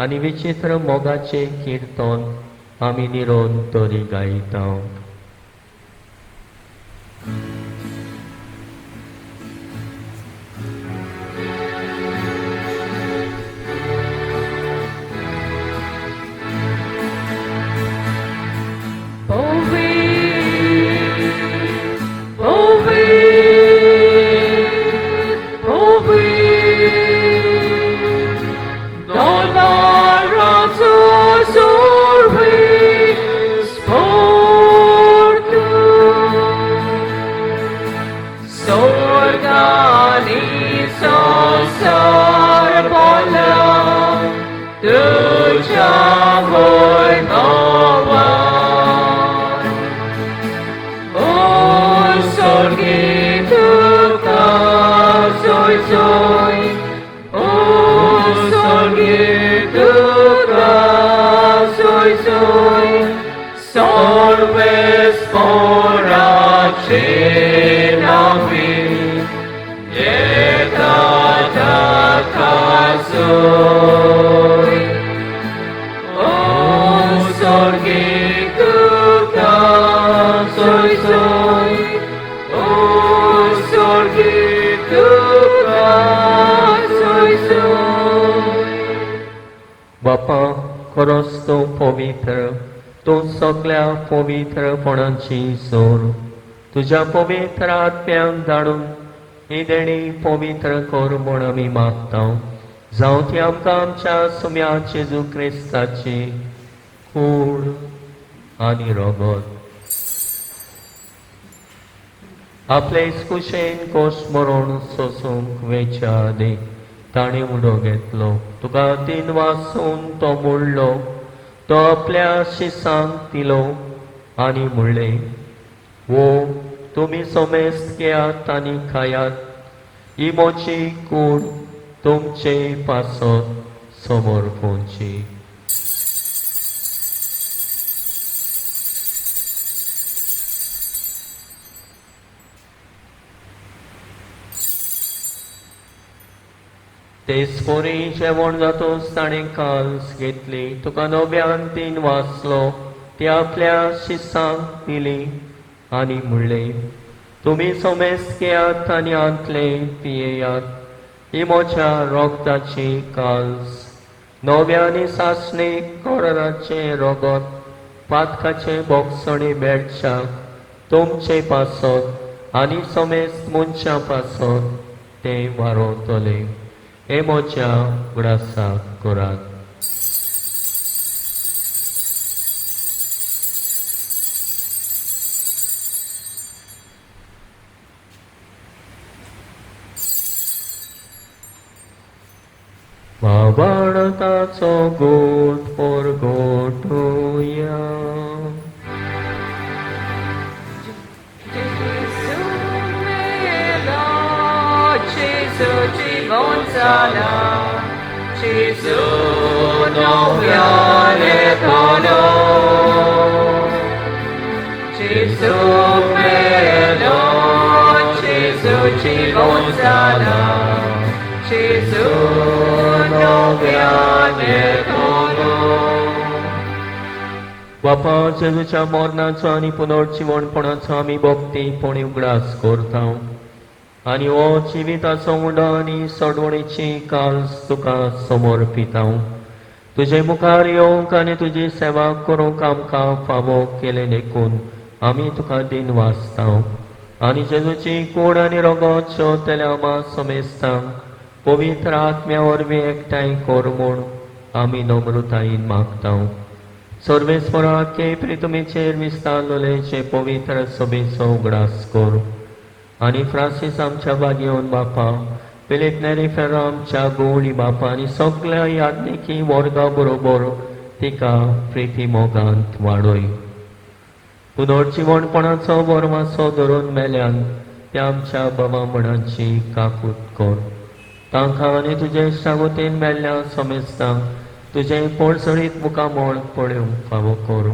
आनी विचित्र मोगाचे किर्तन आमी निरोन तरी गायता बापा खरोच तूं पवित्र तूं सगळ्या पवित्रपणाची सोर तुज्या पवित्र आत्म्याक धाडून ही देणी पवित्र कर म्हूण आमी मागता जावं ती आमकां आमच्या सुम्या जेजू क्रिस्ताची कूड आनी रगत आपले कुशेन कोस मरून सोसूंक वेच्या आदी ताणें उडो घेतलो. तुका 3 वासून तो मुडलो. तो आपल्या शिसांक दिलो आनी म्हणलें, वो तुमी सोमेस्त घेयात आनी खायात. ही मोची कूड तुमचे पासत समोर पोवची. ते स्पोरी जेवण जातोच ताणें काल्स घेतली. तुका 9व्यान 3 वाचलो. ती आपल्या शिसांक दिली आनी म्हणलें, तुमी सोमेस्त घेयात आनी आंतले पियेयात. ही म्हज्या रोगताची काल्स. 9व्यानी सासणेक कोराचे रगत पातकाचे बोगसणे बेडशाक तुमचे पासत आनी सोमेस्त मनशा पासत ते वारोतले. हे म्हज्या उडासाक करात. बाबाणताचो गोट परगोटुया. Gonzala, Gesù non viene solo, Gesù melo, Gesù ci Gonzala, Gesù non viene solo. बापा जेजूच्या मरणाचो आनी पुनर्जीवणपणाचो आमी भक्तीपणी उगडास करता आनी हो जिविताचो उंडो आनी सोडवणेची काल्स तुका समर्पिता. तुजे मुखार येवंक आनी तुजी सेवा करूंक आमकां फावो केले देखून आमी तुका दिन वाचता आनी जेजूची कूड आनी रगत शेवतल्या आमा समेस्तांक पवित्र आत्म्या वरवीं एकठांय कर म्हूण आमी नम्रतायेन मागता. सर्वेस्परा के प्रितुमेचेर विस्तारलोलेचे पवित्र सभेचो उगडास कर आनी फ्रांसीस आमच्या बागेवन बापा, फिलीप नेरी फेर्रा आमच्या गोवळी बापा आनी सगळ्या याज्ञिकी वर्गा बरोबर तिका प्रिती मोगांत वाडय. पुनर्जीवणपणाचो वरमासो धरून मेल्यान त्या आमच्या बाबामणाची काकूट कर. तांकां आनी तुजे शागोतेन मेल्ल्या समेस्तांक तुजे पळसळीत मुखामळ पळोवंक फावो कर.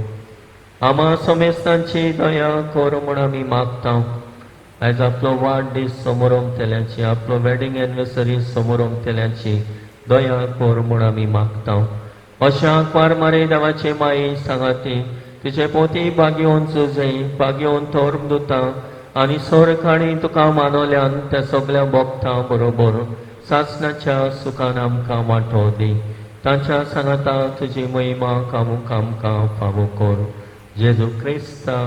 आमा समेस्तांची दया कर म्हूण आमी मागता. आयज आपलो वाडदीस समोरंक केल्याची, आपलो वेडिंग एनिवर्सरी समोरंक केल्याची दया कर म्हूण आमी मागता. अशा पारमारे देवाचे माये सांगाती तुजे पोती बागेवन चुजय, बागेवन थोर दुता आनी सोरखाणी तुका मानवल्यान त्या सगळ्या भक्तां बरोबर सासणाच्या सुखान आमकां वांटो दी. तांच्या सांगाता तुजी महिमा कामूक आमकां फावो कर. जेजू क्रिस्ता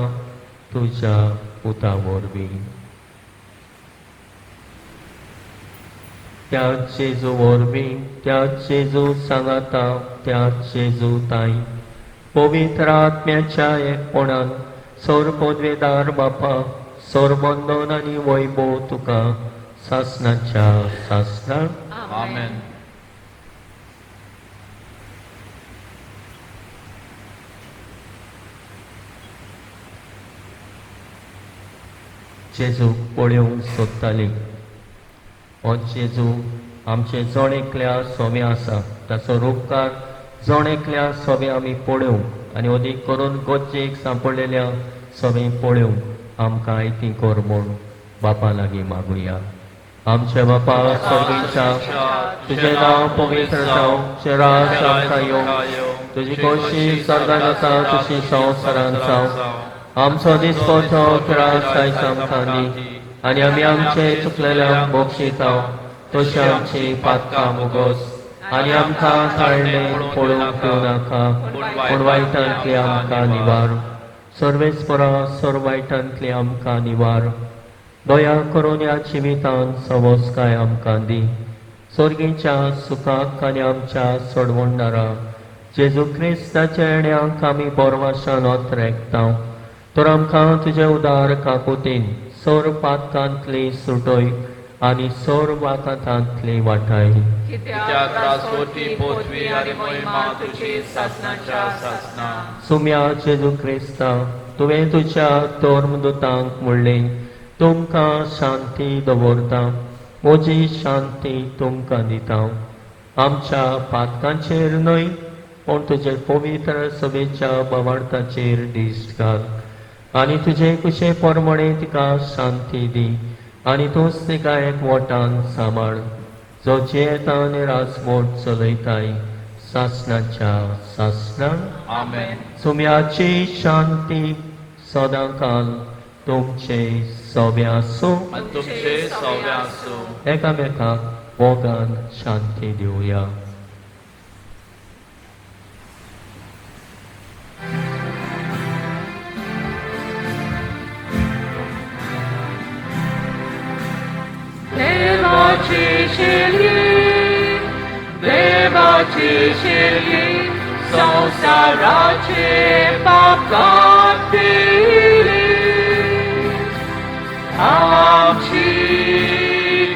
तुज्या पुता वरवीं. त्या जेजू वरवीं, त्या जेजू सांगाता, त्या जेजू ताई पवित्र आत्म्याच्या एकपणान सोर पदवेदार बापा, सोरबंदन आनी वैभव तुका सासणाच्या सासणाक. Amen. जेजू पळोवंक सोदताली. हो जेजू आमचे जण एकल्या सोबे आसा. ताचो उपकार जण एकल्या सोबे आमी पळोवंक आनी अदीक करून गच्चेक सांपडलेल्या सोबे पळोवंक आमकां आयती कर म्हूण बापा लागीं मागुया. आमचे बापा स्वर्गीच्या, तुजें नांव पवित्र जावं, तुजें राज आमकां येवं, तुजी खोशी स्वर्गांत आसा तशी संवसारांत जावं. आमचो दिसपतो त्रास आयज आमकां दी आनी आमी आमचे चुकलेल्यांक बक्षिता तशें आमची पातकां मुगोस आनी आमकां ताळणे पळोवंक दिवं नाका, पूण वायटांतली आमकां निवार. सर्वेस्परा सर वायटांतली आमकां निवार. दया करून ह्या जिवितांत सवस्काय आमकां दी. सर्गीच्या सुखाक आनी आमच्या सोडवणदारा जेजू क्रिस्ता चेड्यांक आमी बोरवासान ओतरेकतां तर आमकां तुजे उदार काकुतीन सोर पातकांतली सुटोय आनी सोर वाकांतांतली वाटाय त्या त्रासोटी पोचवी आणि महिमा तुझी सासनाच्या सासना सुम्या जेजू क्रिस्ता तुवें तुज्या तोर्मदूतांक म्हणलें तुमकां शांती दवरता म्हजी शांती तुमकां दिता आमच्या पातकांचेर न्हय पूण तुजे पवित्र सभेच्या बवार्थाचेर दिश्ट घाल आनी तुजे कुशे पोरमणे तिका शांती दी आनी तूंच तिका एकवटान सांबाळ जो जेता आनी रासमोट चलयताय सासनाच्या सासनान आमेन सुम्याची शांती सदांकाल तुमचे सोब्या आसूं आणि तुमचे सव्या असो एकामेकाक मोगान शांती दिवया देवाची शेली संसाराचे पाप कापली आमची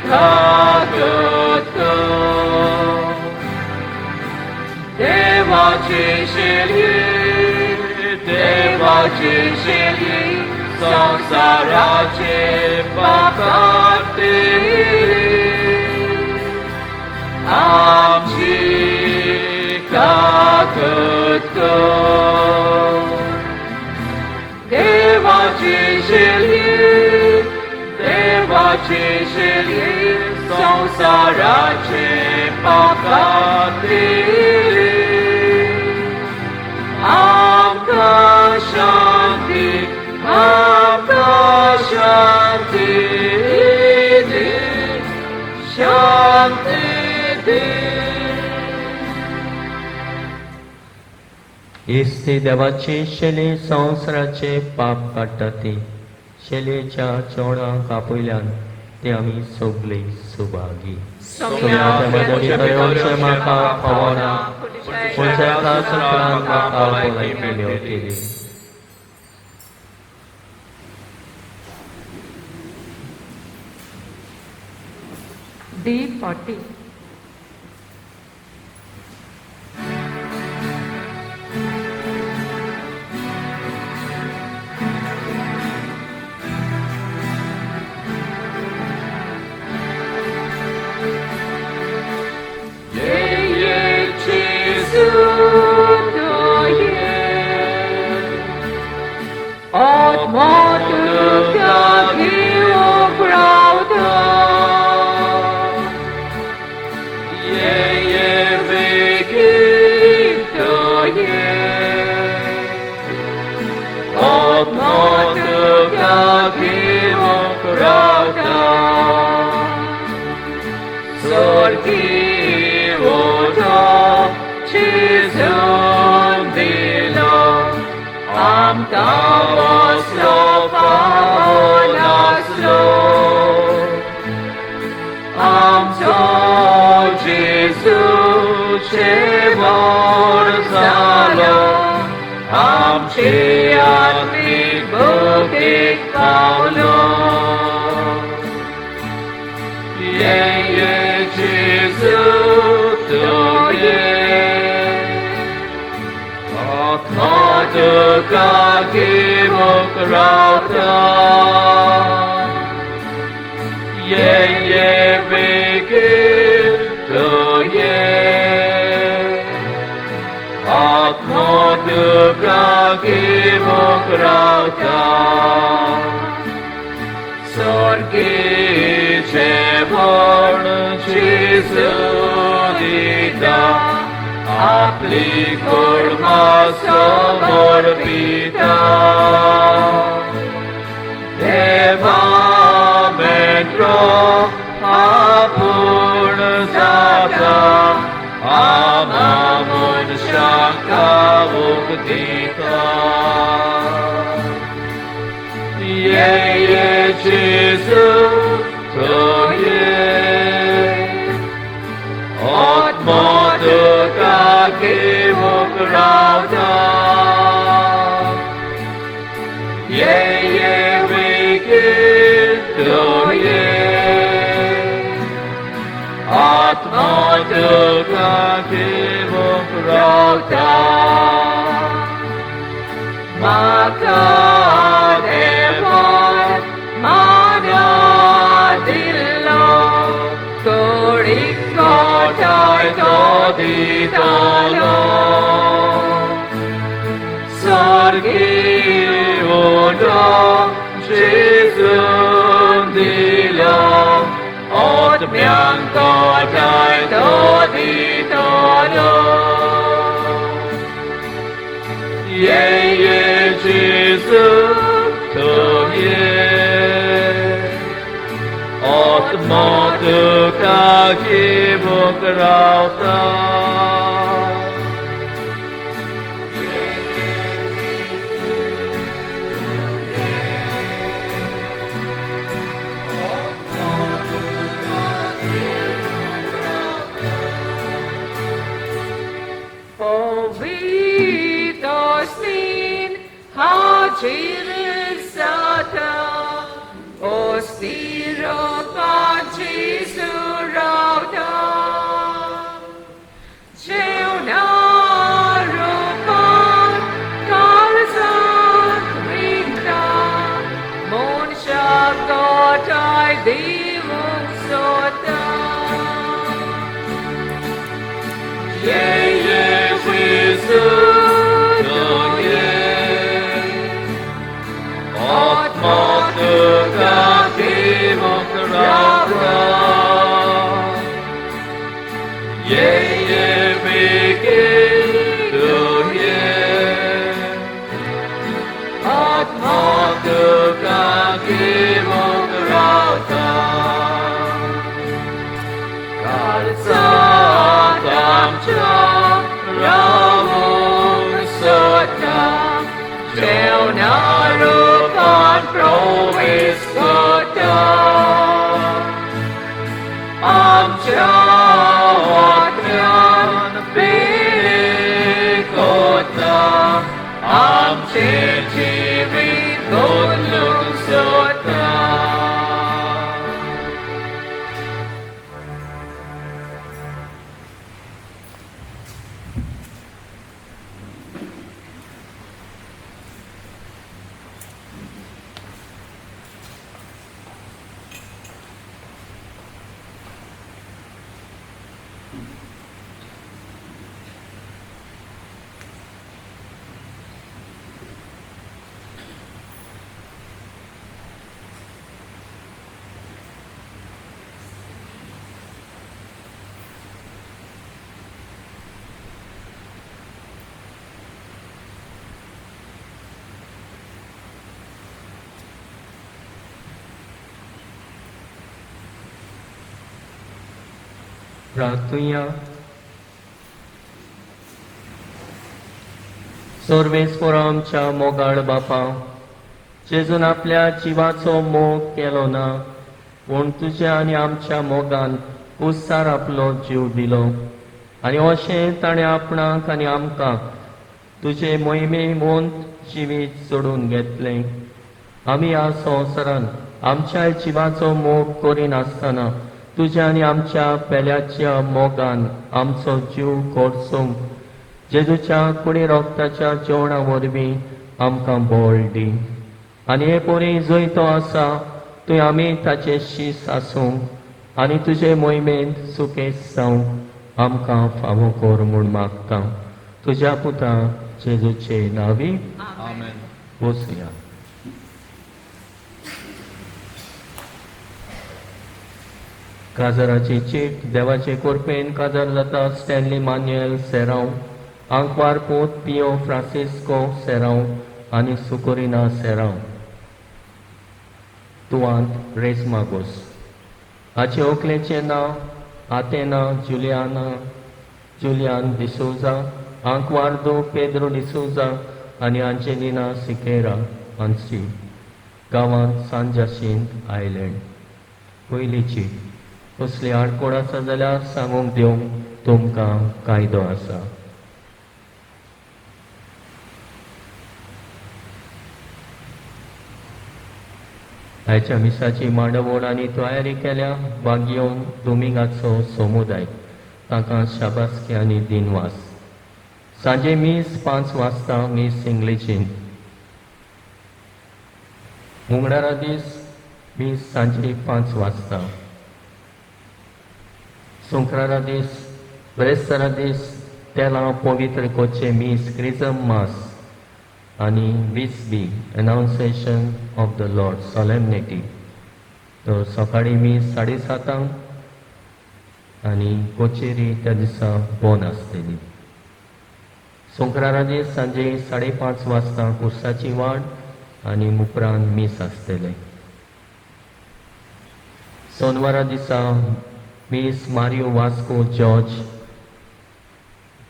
कागद देवाची शेली संसाराचे पाप कापली आमची कागद देवाची शेली संसाराचे पाप कापली आमकां शांती दी शांती इस्ती देवाची शेली संवसाराचे पाप काडटा ती शेलेच्या चोणांक आपयल्यान ते आमी सगळी सुभागी म्हाका पावना पूण जेका सत्रांत म्हाका भलायकी मेळटली D40 Od motyw jakiego prawda jej wygitoje Od motyw jakiego prawda Zorkiło to ci ządilo Am dało słowa na słów Am co Jezu cię morzalo Am przyjadnych Bogich Paulo Jeje Jezu to Motyw jakiego prawda jej wygituje Od motyw jakiego prawda Sorgi cię wolczy zudita Aplicul masomor vita Eva metro apun zata Amamun shaka uktita Jeje Jezu to je Od motyw jakiego 모두가 기쁘로다 Maka devon mana dillo Koriko taiko ditalo Sorgi uno Jesus dillo Ot bianco taiko ditalo 예예 지수 toye ot 모두가 기쁘로다 Cirisata, ostiro paci surauta, Ceunaro kalsat rinda, mon shakotai divum sota. Ye Jesus 모두가 기쁘로다 예예 비기두예 모두가 기쁘로다 갈사담처 라문 쏟다 재우나루 proviskota amchatyan bilikota amchechivit gulungsota प्रार्थूया सर्वेस्पर आमच्या मोगाळ बापा जेजून आपल्या जिवाचो मोग केलो ना पूण तुज्या आनी आमच्या मोगान उत्सार आपलो जीव दिलो आनी अशें ताणें आपणाक आनी आमकां तुजे मोहिमे मोंत जिवीत जोडून घेतलें आमी ह्या संवसारान आमच्या जिवाचो मोग करिनासतना तुज्या आनी आमच्या पेल्याच्या मोगान आमचो जीव कोर्सूंक जेजूच्या कुडी रोगताच्या जेवणा वरवीं आमकां बोळ दी आनी हे पोरी जंय तो आसा थंय आमी ताचे शीस आसूंक आनी तुजे मोहिमेंत सुकेस जावंक आमकां फावो कर म्हूण मागता तुज्या पुता जेजूचे नांवी आमेन बसुया काजराची चीट देवाचे कोरपेन काजार जाता स्टॅनली मान्युएल सेरांव आंकवार पोत पियो फ्रांसिस्को सेरांव आनी सुकोरिना सेरांव तुवांत रेस मागोस हाचे व्हंकलेचें नांव आतेना जुलियान डिसोजा आंकवार्दो पेद्रो डिसोजा आनी आंजेलिना सिकेरा हांची गांवांत सान जासिंत आयलँड पयली चीट कसली आडकोड आसा जाल्यार सांगूंक दिवंक तुमकां कायदो आसा आयच्या मिसाची मांडवण आनी तयारी केल्या बागयोन दोमिंगाचो समुदाय ताका शाबासकी आनी दिनवास. सांजे मीस 5 वाजता मीस इंग्लिशीन. मंगळारा दीस मीस सांजे 5 वाजता. शुक्रारा दीस ब्रेस्तारा दीस तेला पवित्र कोचे मीस क्रिजम मास आनी विसबी एनाउन्सेशन ऑफ द लॉर्ड सॉलेमनिटी. तो सकाळी मीस 7:30 आनी कोचेरी त्या दिसा बंद आसतली. शुक्रारा दीस सांजे 5:30 वाजता कुर्साची वाड आनी उपरांत मीस आसतले. सोनवारा दिसा मीस मारियो वास्को जॉर्ज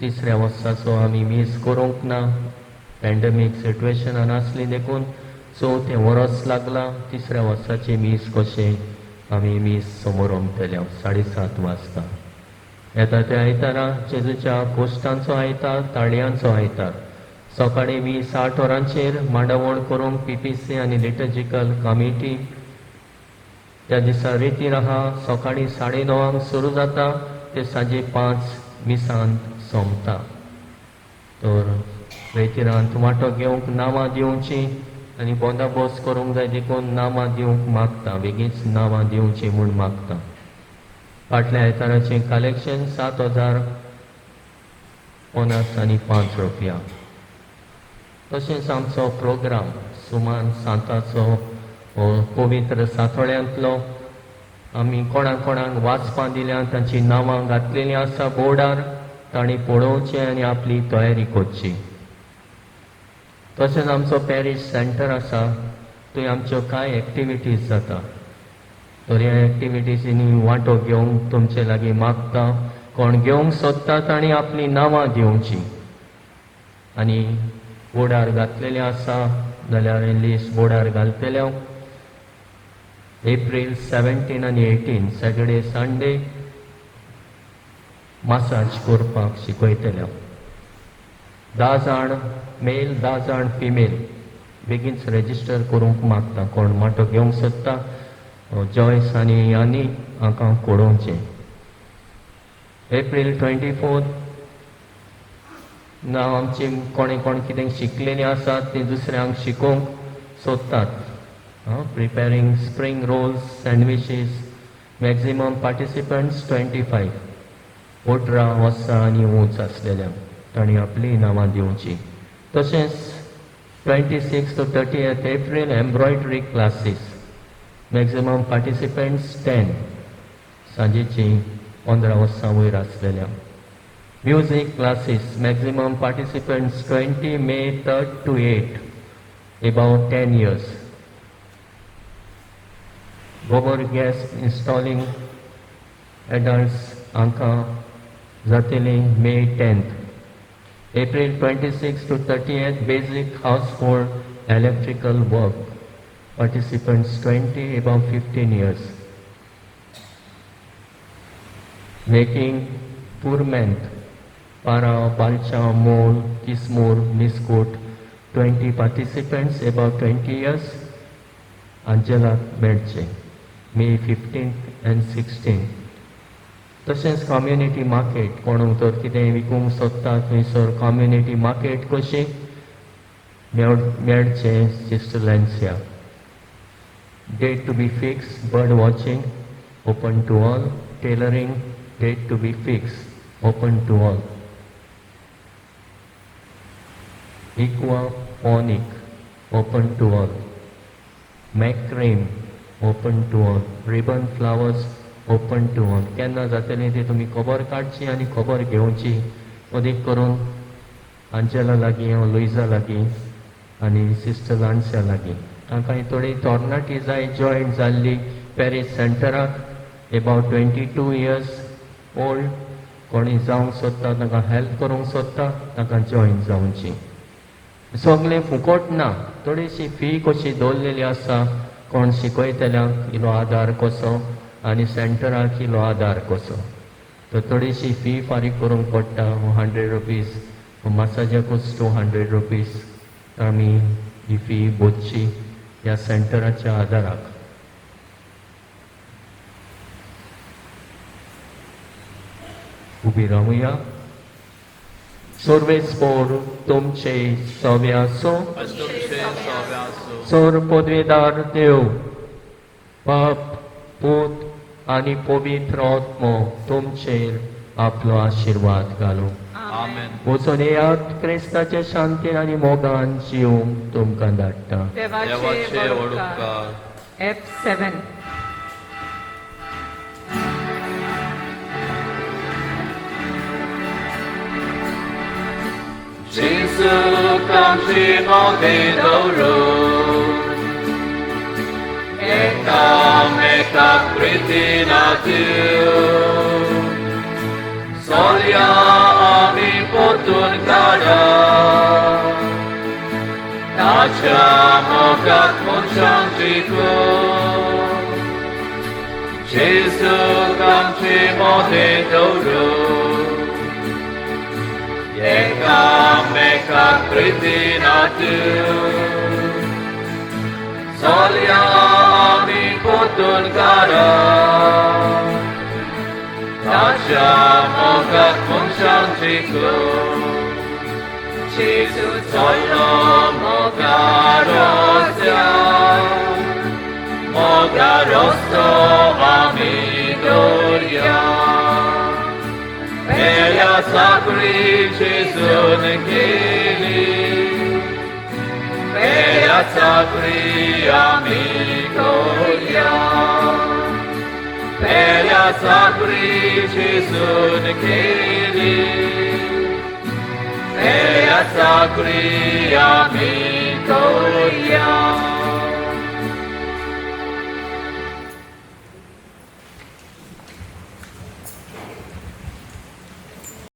3ऱ्या वर्साचो आमी मीस करूंक ना. पॅन्डेमीक सिट्युएशनान आसली देखून चवथें वरस लागला. 3ऱ्या वर्साची मीस कशें आमी मीस समोर उमटल्या 7:30 वाजता. येता त्या आयतारा जेजूच्या कोश्टांचो आयतार, ताळयांचो आयतार. सकाळी मीस 8 वरांचेर मांडावळ करूंक PPC आनी लिटर्जिकल कमिटी. त्या दिसा रितीर आहा. सकाळी 9:30 सुरू जाता ते सांजे 5 मिसांत सोंपता. तर रितीरांत वांटो घेवंक नांवां दिवची आनी बंदोबस्त करूंक जाय देखून नांवां दिवंक मागता. बेगीच नांवां दिवची म्हूण मागता. फाटल्या आयताराचें कलेक्शन 7,050 रुपया. तशेंच आमचो प्रोग्राम सुमार 7 पवित्र सातोळ्यांतलो. आमी कोणाक वाचपां दिल्या तांची नांवां घातलेलीं आसा बोर्डार. तांणी पळोवचें आनी आपली तयारी करची. तशेंच आमचो पॅरीश सेंटर आसा. थंय आमच्यो कांय एक्टिविटीज जाता. तर ह्या एक्टिविटीजींनी वांटो घेवंक तुमचे लागीं मागता. कोण घेवंक सोदता तांणी आपलीं नांवां दिवचीं आनी बोर्डार घातलेलें आसा जाल्यार लिस्ट बोर्डार घालतले. एप्रील 17 आनी 18 सॅटर्डे संडे मसाज करपाक शिकयतले. 10 जाण मेल 10 जाण फिमेल. बेगीनच रेजिस्टर करूंक मागता. कोण वांटो घेवंक सोदता जॉयस आनी यानी हांकां कळोवचें. एप्रील 24 नांव आमची कोण कितें शिकलेलीं आसात तीं दुसऱ्यांक शिकोवंक सोदतात. Preparing spring rolls sandwiches. Maximum participants 25. 18 वर्सां आनी उंच आसलेल्या तांणी आपलीं नांवां दिवचीं. तशेंच 26 to 30 April embroidery classes. Maximum participants 10. सांजेची 15 वर्सां वयर आसलेल्या. Music classes. Maximum participants 20 May 3rd to 8. about 10 years. Gobar gas installing adults हांकां जातली May 10th. April 26 to 30th basic household electrical work. Participants 20 above 15 years. Making purement, para, balcha, mole, kismur, miskut. 20 participants above 20 years. Angela Medche, May 15th and 16th. तशेंच कम्युनिटी मार्केट कोणूक तर कितें विकूंक सोदता थंयसर कम्युनिटी मार्केट कशी मेळचे sister Lancia. Date to be fix. Bird watching open to all. Tailoring date to be fix open to all. इक्वाफोनिक open to all. Macrame open to all. Ribbon flowers open to all. केन्ना जातलें ती तुमी खबर काडची आनी खबर घेवची. मदीक करून आंजेला लागीं लुइजा लागीं आनी सिस्टर लान्सिया लागीं. तांकां थोडी तोरणाटी जाय जॉयंट जाल्ली पॅरीस सेंटराक. About 22 years old. कोणी जावंक सोदता तांकां हेल्प करूंक सोदता तांकां जॉयन जावची. सगळें फुकट ना. थोडीशी फी कशी दवरलेली आसा. कोण शिकयतल्यांक इल्लो आदार कसो आनी सेंटराक इल्लो आदार कसो. तर थोडीशी फी फारीक करूंक पडटा. 100 rupees. मसाजाकूच 200 rupees. आमी ही फी भरची ह्या सेंटराच्या आदाराक. उभी राहूया. सर्वेस्पोर तुमचे सवे असो. तुमचे सवे असो. सर पदवीदार देव बाप पूत आनी पवित्र आत्मो तुमचेर आपलो आशीर्वाद घालूं. आमेन. वचून येयात क्रिस्ताचे शांतीन आनी मोगान जिवंक तुमकां धाडटा. देवाचे वडुपकार. F7. Jesu kamci modlitowru, Eka pritina Tiu, Solia ami potun kada, Nacha mogat munchantiku, Jesu kamci modlitowru, Eka pritina Tiu, Solia ami potun kada, Nacha mogat munchantiku, Jesu solo mogarosya, mogarosto ami gloria. Ella sacri Gesù ne chiedi, Ella sacri amicoia, Ella sacri Gesù ne chiedi, Ella sacri amicoia.